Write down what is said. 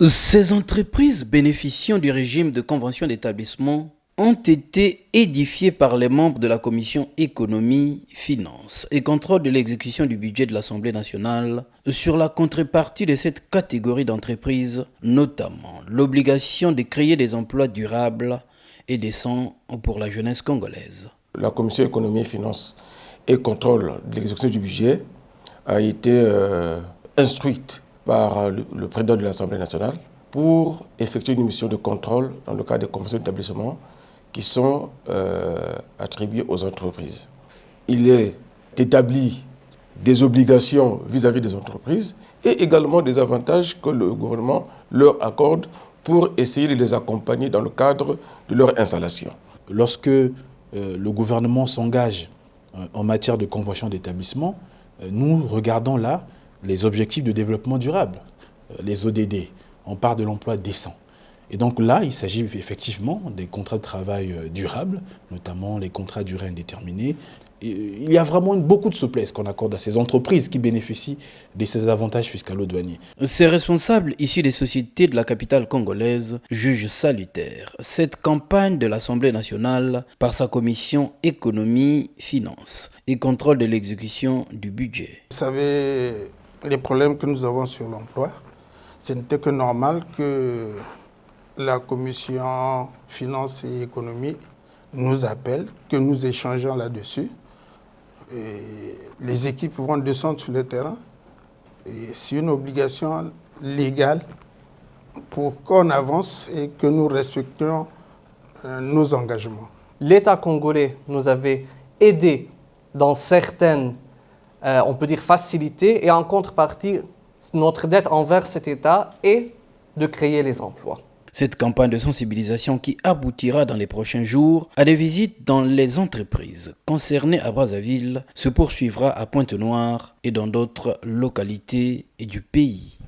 Ces entreprises bénéficiant du régime de convention d'établissement ont été édifiées par les membres de la commission économie, finances et contrôle de l'exécution du budget de l'Assemblée nationale sur la contrepartie de cette catégorie d'entreprises, notamment l'obligation de créer des emplois durables et décents pour la jeunesse congolaise. La commission économie, finances et contrôle de l'exécution du budget a été instruite par le président de l'Assemblée nationale pour effectuer une mission de contrôle dans le cadre des conventions d'établissement qui sont attribuées aux entreprises. Il est établi des obligations vis-à-vis des entreprises et également des avantages que le gouvernement leur accorde pour essayer de les accompagner dans le cadre de leur installation. Lorsque le gouvernement s'engage en matière de convention d'établissement, nous regardons là les objectifs de développement durable, les ODD. On parle de l'emploi décent. Et donc là, il s'agit effectivement des contrats de travail durables, notamment les contrats à durée indéterminée. Et il y a vraiment beaucoup de souplesse qu'on accorde à ces entreprises qui bénéficient de ces avantages fiscalo-douaniers. Ces responsables issus des sociétés de la capitale congolaise jugent salutaire cette campagne de l'Assemblée nationale par sa commission économie, finances et contrôle de l'exécution du budget. Vous savez, les problèmes que nous avons sur l'emploi, ce n'était que normal que la commission finances et économie nous appelle, que nous échangeons là-dessus. Les équipes vont descendre sur le terrain. Et c'est une obligation légale pour qu'on avance et que nous respections nos engagements. L'État congolais nous avait aidés dans certaines, on peut dire, facilités, et en contrepartie, notre dette envers cet État est de créer les emplois. Cette campagne de sensibilisation qui aboutira dans les prochains jours à des visites dans les entreprises concernées à Brazzaville se poursuivra à Pointe-Noire et dans d'autres localités du pays.